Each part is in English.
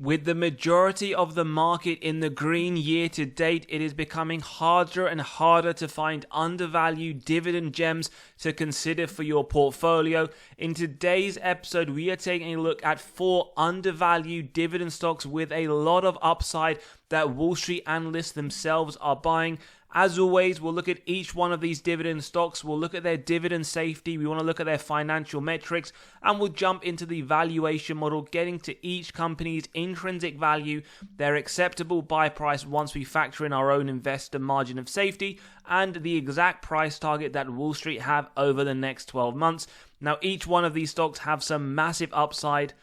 With the majority of the market in the green year to date, it is becoming harder and harder to find undervalued dividend gems to consider for your portfolio. In today's episode, we are taking a look at 4 undervalued dividend stocks with a lot of upside that Wall Street analysts themselves are buying. As always, we'll look at each one of these dividend stocks, we'll look at their dividend safety, we want to look at their financial metrics, and we'll jump into the valuation model, getting to each company's intrinsic value, their acceptable buy price once we factor in our own investor margin of safety, and the exact price target that Wall Street have over the next 12 months. Now, each one of these stocks have some massive upside,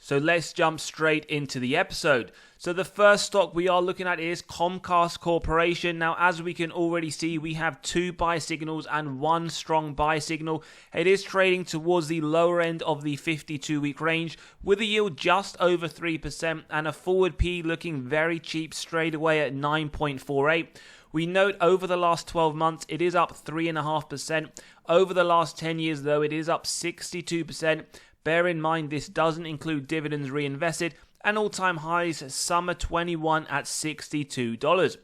so let's jump straight into the episode. So the first stock we are looking at is Comcast Corporation. Now, as we can already see, we have 2 buy signals and 1 strong buy signal. It is trading towards the lower end of the 52-week range with a yield just over 3% and a forward P looking very cheap straight away at 9.48. We note over the last 12 months, it is up 3.5%. Over the last 10 years, though, it is up 62%. Bear in mind, this doesn't include dividends reinvested, and all-time highs summer 21 at $62.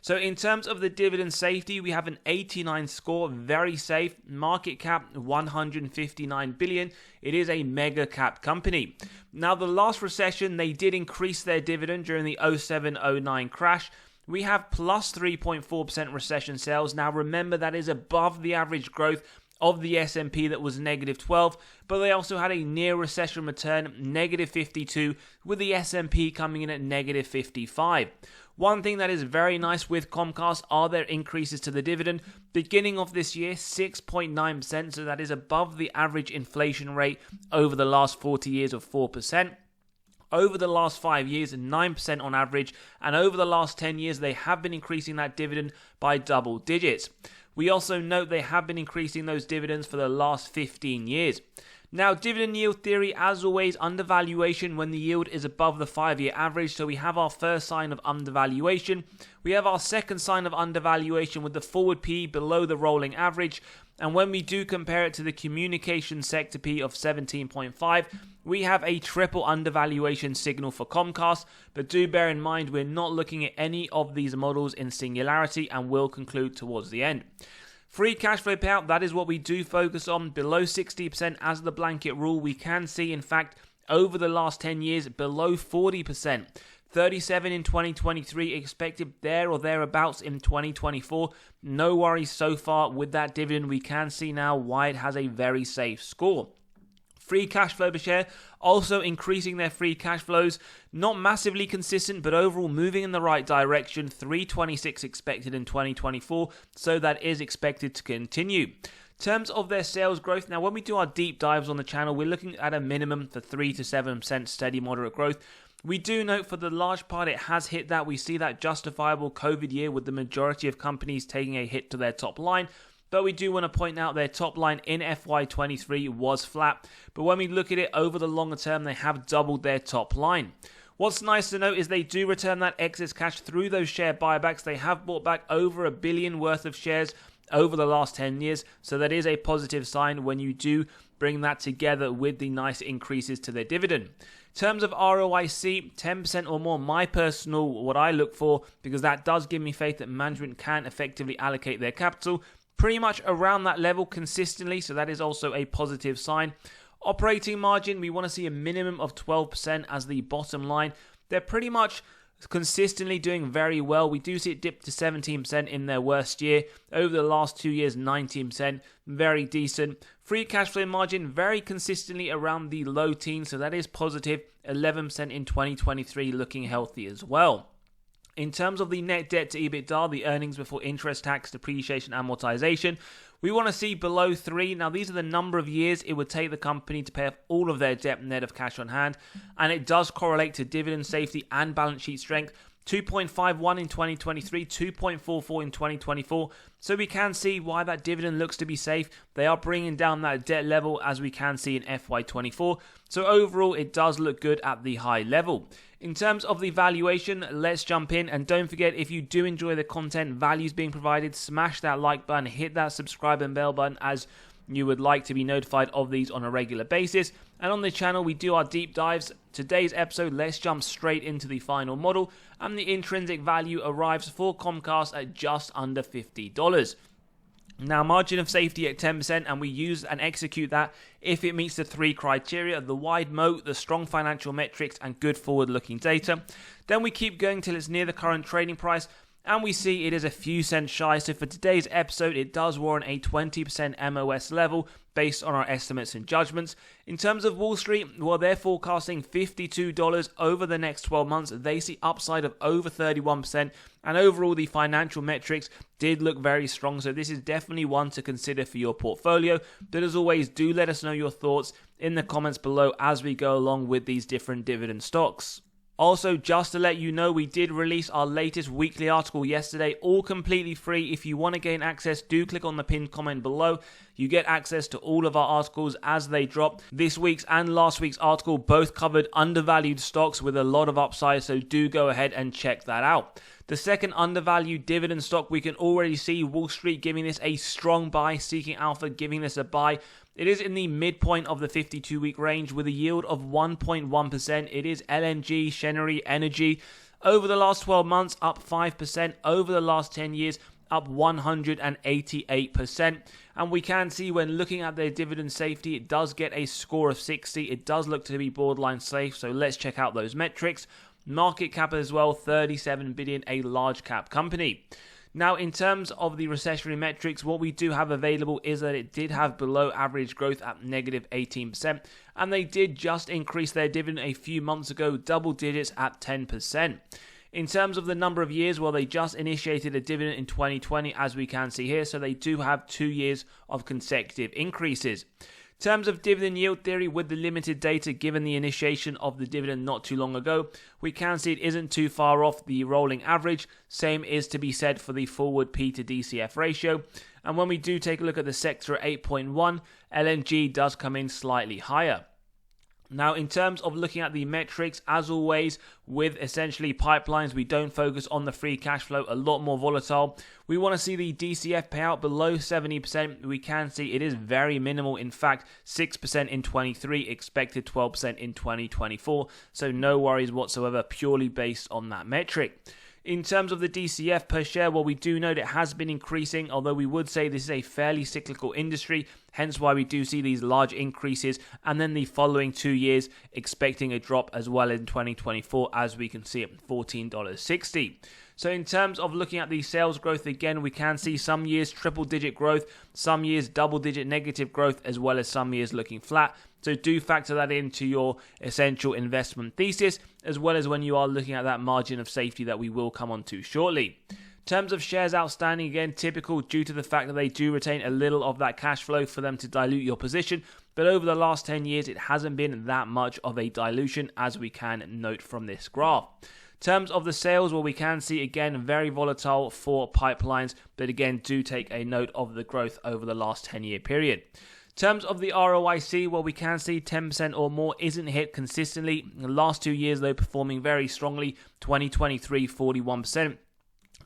So in terms of the dividend safety, we have an 89 score, very safe, market cap 159 billion. It is a mega cap company. Now, the last recession, they did increase their dividend during the 07-09 crash. We have plus 3.4% recession sales. Now, remember, that is above the average growth of the S&P that was negative 12, but they also had a near recession return, negative 52, with the S&P coming in at negative 55. One thing that is very nice with Comcast are their increases to the dividend. Beginning of this year, 6.9%, so that is above the average inflation rate over the last 40 years of 4%. Over the last 5 years, 9% on average, and over the last 10 years, they have been increasing that dividend by double digits. We also note they have been increasing those dividends for the last 15 years. Now, dividend yield theory, as always, undervaluation when the yield is above the 5-year average. So we have our first sign of undervaluation. We have our second sign of undervaluation with the forward P below the rolling average. And when we do compare it to the communication sector P of 17.5, we have a triple undervaluation signal for Comcast. But do bear in mind, we're not looking at any of these models in singularity and will conclude towards the end. Free cash flow payout, that is what we do focus on. Below 60% as the blanket rule. We can see, in fact, over the last 10 years, below 40%. 37 in 2023, expected there or thereabouts in 2024. No worries so far with that dividend. We can see now why it has a very safe score. Free cash flow per share, also increasing their free cash flows. Not massively consistent, but overall moving in the right direction. 326 expected in 2024, so that is expected to continue. In terms of their sales growth, now when we do our deep dives on the channel, we're looking at a minimum for 3 to 7% steady moderate growth. We do note for the large part it has hit that. We see that justifiable COVID year with the majority of companies taking a hit to their top line. But we do want to point out their top line in FY23 was flat. But when we look at it over the longer term, they have doubled their top line. What's nice to note is they do return that excess cash through those share buybacks. They have bought back over $1 billion worth of shares over the last 10 years. So that is a positive sign when you do bring that together with the nice increases to their dividend. In terms of ROIC, 10% or more, my personal, what I look for, because that does give me faith that management can effectively allocate their capital. Pretty much around that level consistently, so that is also a positive sign. Operating margin, we want to see a minimum of 12% as the bottom line. They're pretty much consistently doing very well. We do see it dip to 17% in their worst year. Over the last 2 years, 19%. Very decent. Free cash flow margin, very consistently around the low teens, so that is positive. 11% in 2023, looking healthy as well. In terms of the net debt to EBITDA, the earnings before interest, tax, depreciation, amortization, we want to see below 3. Now, these are the number of years it would take the company to pay off all of their debt net of cash on hand, and it does correlate to dividend safety and balance sheet strength. 2.51 in 2023, 2.44 in 2024. So we can see why that dividend looks to be safe. They are bringing down that debt level as we can see in FY24. So overall, it does look good at the high level. In terms of the valuation, let's jump in. And don't forget, if you do enjoy the content, values being provided, smash that like button, hit that subscribe and bell button as you would like to be notified of these on a regular basis. And on the channel, we do our deep dives today's episode, let's jump straight into the final model, and the intrinsic value arrives for Comcast at just under $50. Now, margin of safety at 10%, and we use and execute that if it meets the three criteria: the wide moat, the strong financial metrics, and good forward-looking data. Then we keep going till it's near the current trading price, and we see it is a few cents shy. So for today's episode, it does warrant a 20% MOS level based on our estimates and judgments. In terms of Wall Street, well, they're forecasting $52 over the next 12 months. They see upside of over 31%, and overall the financial metrics did look very strong. So this is definitely one to consider for your portfolio. But as always, do let us know your thoughts in the comments below as we go along with these different dividend stocks. Also, just to let you know, we did release our latest weekly article yesterday, all completely free. If you want to gain access, do click on the pinned comment below. You get access to all of our articles as they drop. This week's and last week's article both covered undervalued stocks with a lot of upside, so do go ahead and check that out. The second undervalued dividend stock, we can already see Wall Street giving this a strong buy, Seeking Alpha giving this a buy. It is in the midpoint of the 52-week range with a yield of 1.1%. It is LNG, Cheniere Energy. Over the last 12 months, up 5%. Over the last 10 years, up 188%. And we can see when looking at their dividend safety, it does get a score of 60. It does look to be borderline safe, so let's check out those metrics. Market cap as well, 37 billion, a large cap company. Now, in terms of the recessionary metrics, what we do have available is that it did have below average growth at negative 18%, and they did just increase their dividend a few months ago, double digits at 10%. In terms of the number of years, well, they just initiated a dividend in 2020, as we can see here, so they do have 2 years of consecutive increases. In terms of dividend yield theory, with the limited data given the initiation of the dividend not too long ago, we can see it isn't too far off the rolling average. Same is to be said for the forward P to DCF ratio. And when we do take a look at the sector at 8.1, LNG does come in slightly higher. Now, in terms of looking at the metrics, as always, with essentially pipelines, we don't focus on the free cash flow, a lot more volatile. We want to see the DCF payout below 70%. We can see it is very minimal. In fact, 6% in 23, expected 12% in 2024. So no worries whatsoever, purely based on that metric. In terms of the DCF per share, well, we do note it has been increasing, although we would say this is a fairly cyclical industry, hence why we do see these large increases, and then the following 2 years expecting a drop as well in 2024, as we can see at $14.60. So in terms of looking at the sales growth, again, we can see some years triple-digit growth, some years double-digit negative growth, as well as some years looking flat. So do factor that into your essential investment thesis, as well as when you are looking at that margin of safety that we will come on to shortly. In terms of shares outstanding, again, typical due to the fact that they do retain a little of that cash flow for them to dilute your position. But over the last 10 years, it hasn't been that much of a dilution, as we can note from this graph. In terms of the sales, well, we can see, again, very volatile for pipelines, but again, do take a note of the growth over the last 10-year period. In terms of the ROIC, well, we can see 10% or more isn't hit consistently. In the last 2 years, though, performing very strongly, 2023, 41%.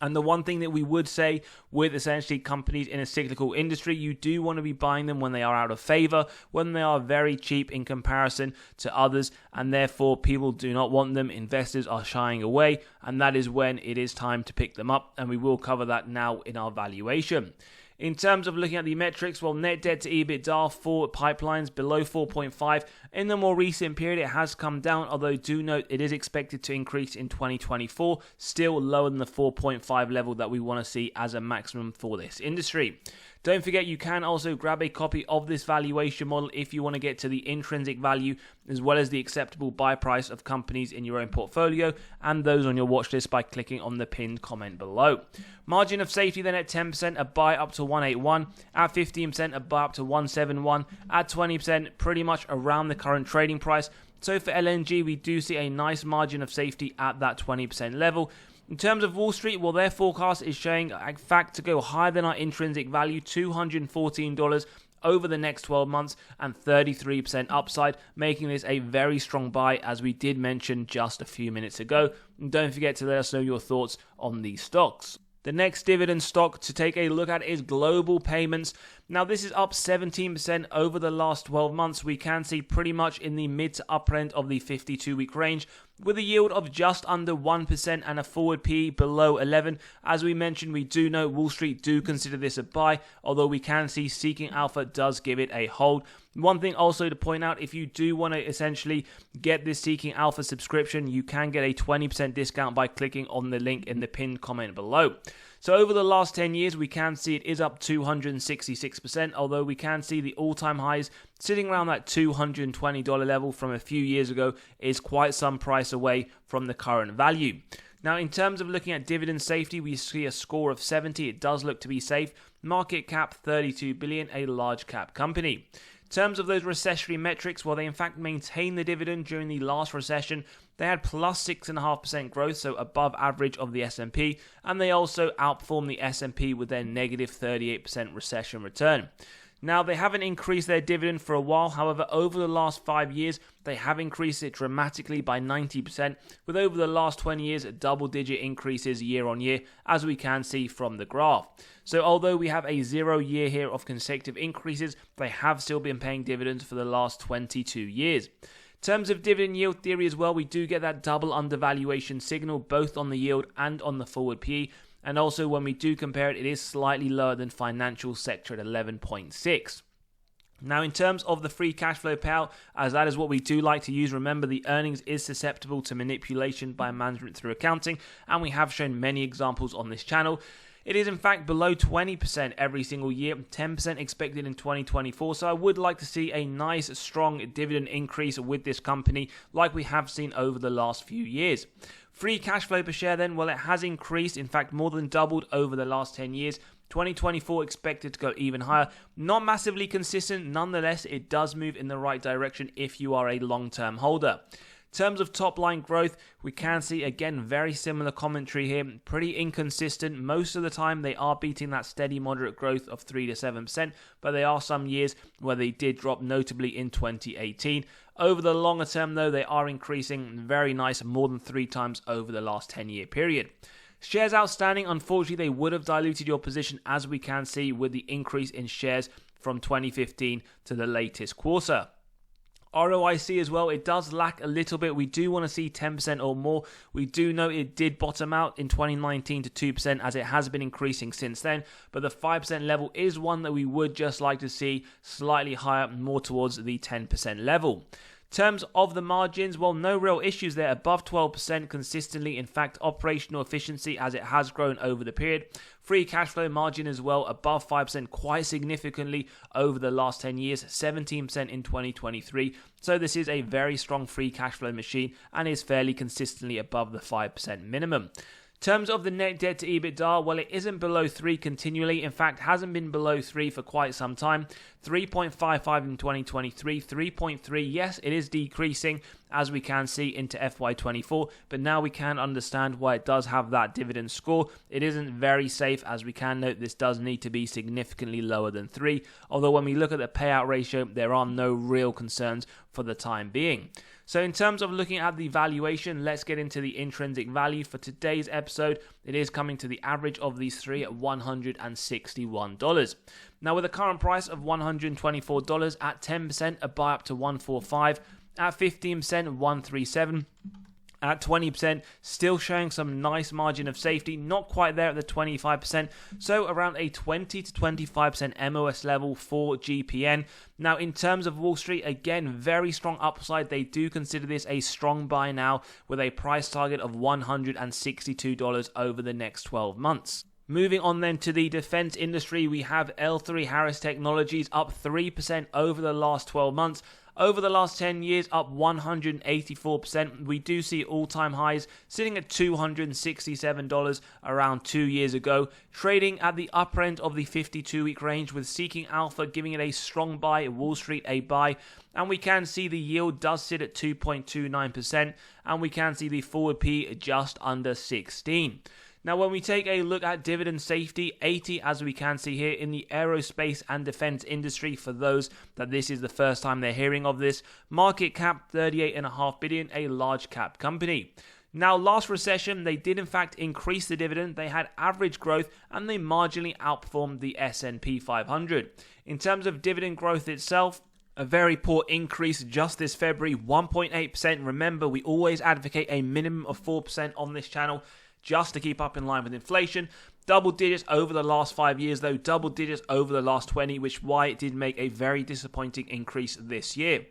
And the one thing that we would say with essentially companies in a cyclical industry, you do want to be buying them when they are out of favor, when they are very cheap in comparison to others, and therefore people do not want them. Investors are shying away, and that is when it is time to pick them up, and we will cover that now in our valuation. In terms of looking at the metrics, well, net debt to EBITDA for pipelines below 4.5. In the more recent period, it has come down, although do note it is expected to increase in 2024, still lower than the 4.5 level that we want to see as a maximum for this industry. Don't forget, you can also grab a copy of this valuation model if you want to get to the intrinsic value as well as the acceptable buy price of companies in your own portfolio and those on your watch list by clicking on the pinned comment below. Margin of safety then at 10%, a buy up to 181, at 15%, a buy up to 171, at 20%, pretty much around the current trading price. So for LNG, we do see a nice margin of safety at that 20% level. In terms of Wall Street, well, their forecast is showing, in fact, to go higher than our intrinsic value, $214 over the next 12 months and 33% upside, making this a very strong buy, as we did mention just a few minutes ago. And don't forget to let us know your thoughts on these stocks. The next dividend stock to take a look at is Global Payments. Now this is up 17% over the last 12 months. We can see pretty much in the mid to upper end of the 52-week range with a yield of just under 1% and a forward PE below 11. As we mentioned, we do know Wall Street do consider this a buy, although we can see Seeking Alpha does give it a hold. One thing also to point out, if you do want to essentially get this Seeking Alpha subscription, you can get a 20% discount by clicking on the link in the pinned comment below. So over the last 10 years, we can see it is up 266%, although we can see the all-time highs sitting around that $220 level from a few years ago is quite some price away from the current value. Now, in terms of looking at dividend safety, we see a score of 70. It does look to be safe. Market cap 32 billion, a large cap company. In terms of those recessionary metrics, well, they in fact maintained the dividend during the last recession. They had plus 6.5% growth, so above average of the S&P, and they also outperformed the S&P with their negative 38% recession return. Now, they haven't increased their dividend for a while. However, over the last 5 years, they have increased it dramatically by 90%, with over the last 20 years, double-digit increases year on year, as we can see from the graph. So although we have a 0 year here of consecutive increases, they have still been paying dividends for the last 22 years. In terms of dividend yield theory as well, we do get that double undervaluation signal, both on the yield and on the forward PE. And also when we do compare it, it is slightly lower than financial sector at 11.6. Now, in terms of the free cash flow payout, as that is what we do like to use, remember the earnings is susceptible to manipulation by management through accounting, and we have shown many examples on this channel. It is in fact below 20% every single year, 10% expected in 2024, so I would like to see a nice strong dividend increase with this company like we have seen over the last few years. Free cash flow per share then, well, it has increased, in fact more than doubled over the last 10 years. 2024 expected to go even higher. Not massively consistent, nonetheless it does move in the right direction if you are a long-term holder. In terms of top line growth, we can see again very similar commentary here, pretty inconsistent. Most of the time they are beating that steady moderate growth of 3 to 7%, but there are some years where they did drop, notably in 2018. Over the longer term though, they are increasing very nice, more than 3 times over the last 10-year period. Shares outstanding, unfortunately they would have diluted your position, as we can see with the increase in shares from 2015 to the latest quarter. ROIC as well, it does lack a little bit. We do want to see 10% or more. We do know it did bottom out in 2019 to 2% as it has been increasing since then, but the 5% level is one that we would just like to see slightly higher, more towards the 10% level. In terms of the margins, well, no real issues there, above 12% consistently. In fact, operational efficiency as it has grown over the period. Free cash flow margin as well, above 5% quite significantly over the last 10 years, 17% in 2023. So this is a very strong free cash flow machine and is fairly consistently above the 5% minimum. In terms of the net debt to EBITDA, well, it isn't below 3 continually. In fact, hasn't been below 3 for quite some time. 3.55 in 2023, 3.3. Yes, it is decreasing as we can see into FY24, but now we can understand why it does have that dividend score. It isn't very safe, as we can note this does need to be significantly lower than 3, although when we look at the payout ratio, there are no real concerns for the time being. So in terms of looking at the valuation, let's get into the intrinsic value. For today's episode, it is coming to the average of these three at $161. Now with a current price of $124, at 10% a buy up to $145, at 15% $137, at 20% still showing some nice margin of safety, not quite there at the 25%, so around a 20 to 25% MOS level for GPN. Now in terms of Wall Street, again very strong upside. They do consider this a strong buy now with a price target of $162 over the next 12 months. Moving on then to the defense industry, we have L3Harris Technologies up 3% over the last 12 months. Over the last 10 years, up 184%. We do see all-time highs sitting at $267 around 2 years ago, trading at the upper end of the 52-week range, with Seeking Alpha giving it a strong buy, Wall Street a buy, and we can see the yield does sit at 2.29%, and we can see the forward P just under 16. Now, when we take a look at dividend safety, 80 as we can see here in the aerospace and defense industry, for those that this is the first time they're hearing of this. Market cap $38.5 billion, a large cap company. Now, last recession, they did in fact increase the dividend, they had average growth, and they marginally outperformed the S&P 500. In terms of dividend growth itself, a very poor increase just this February, 1.8%. Remember, we always advocate a minimum of 4% on this channel just to keep up in line with inflation. Double digits over the last 5 years, though, double digits over the last 20, which is why it did make a very disappointing increase this year.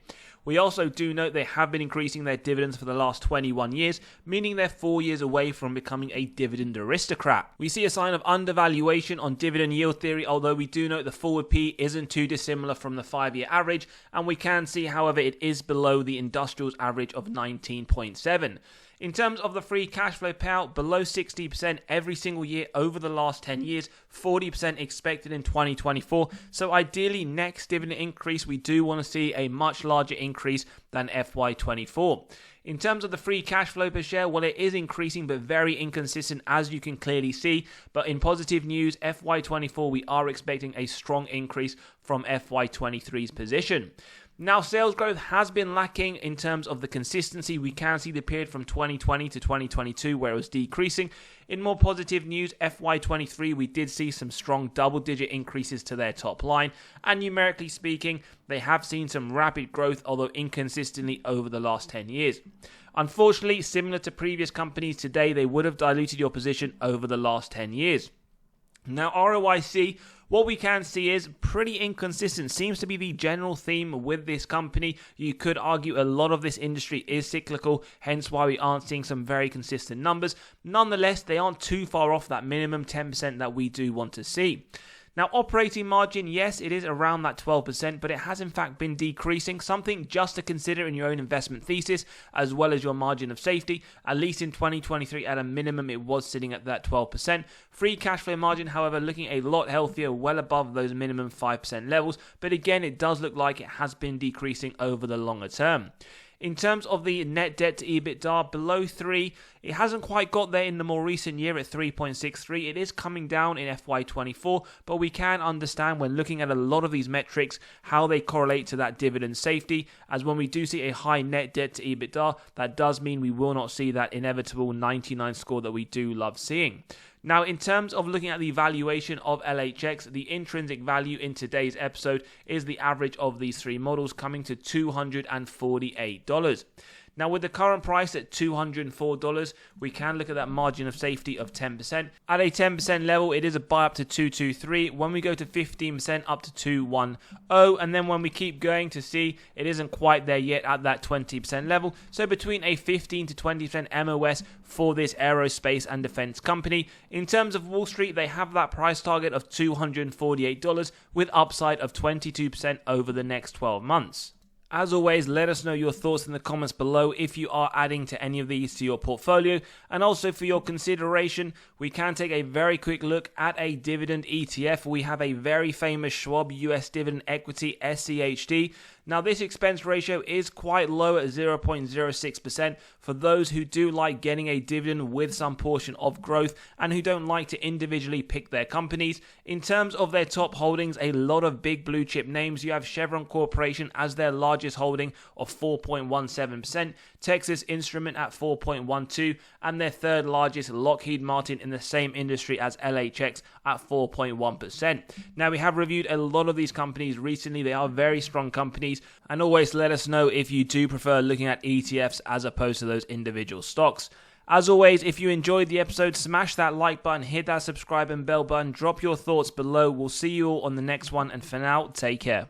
We also do note they have been increasing their dividends for the last 21 years, meaning they're 4 years away from becoming a dividend aristocrat. We see a sign of undervaluation on dividend yield theory, although we do note the forward P isn't too dissimilar from the 5-year average, and we can see, however, it is below the industrials average of 19.7. In terms of the free cash flow payout, below 60% every single year over the last 10 years, 40% expected in 2024. So ideally, next dividend increase, we do want to see a much larger increase than FY24. In terms of the free cash flow per share, well, it is increasing but very inconsistent, as you can clearly see. But in positive news, FY24, we are expecting a strong increase from FY23's position. Now, sales growth has been lacking in terms of the consistency. We can see the period from 2020 to 2022 where it was decreasing. In more positive news, FY23, we did see some strong double-digit increases to their top line. And numerically speaking, they have seen some rapid growth, although inconsistently over the last 10 years. Unfortunately, similar to previous companies today, they would have diluted your position over the last 10 years. Now, ROIC, what we can see is pretty inconsistent. Seems to be the general theme with this company. You could argue a lot of this industry is cyclical, hence why we aren't seeing some very consistent numbers. Nonetheless, they aren't too far off that minimum 10% that we do want to see. Now, operating margin, yes, it is around that 12%, but it has in fact been decreasing, something just to consider in your own investment thesis, as well as your margin of safety. At least in 2023, at a minimum, it was sitting at that 12%. Free cash flow margin, however, looking a lot healthier, well above those minimum 5% levels, but again, it does look like it has been decreasing over the longer term. In terms of the net debt to EBITDA, below 3, it hasn't quite got there in the more recent year at 3.63. It is coming down in FY24, but we can understand when looking at a lot of these metrics how they correlate to that dividend safety, as when we do see a high net debt to EBITDA, that does mean we will not see that inevitable 99 score that we do love seeing. Now, in terms of looking at the valuation of LHX, the intrinsic value in today's episode is the average of these three models, coming to $248. Now, with the current price at $204, we can look at that margin of safety of 10%. At a 10% level, it is a buy up to 223. When we go to 15%, up to 210. And then when we keep going to see, it isn't quite there yet at that 20% level. So between a 15 to 20% MOS for this aerospace and defense company. In terms of Wall Street, they have that price target of $248 with upside of 22% over the next 12 months. As always, let us know your thoughts in the comments below if you are adding to any of these to your portfolio. And also for your consideration, we can take a very quick look at a dividend ETF. We have a very famous Schwab US Dividend Equity SCHD. Now, this expense ratio is quite low at 0.06% for those who do like getting a dividend with some portion of growth and who don't like to individually pick their companies. In terms of their top holdings, a lot of big blue chip names. You have Chevron Corporation as their largest holding of 4.17%, Texas Instrument at 4.12%, and their third largest, Lockheed Martin, in the same industry as LHX at 4.1%. Now, we have reviewed a lot of these companies recently. They are very strong companies. And always let us know if you do prefer looking at ETFs as opposed to those individual stocks. As always, if you enjoyed the episode, smash that like button, hit that subscribe and bell button, drop your thoughts below. We'll see you all on the next one, and for now, take care.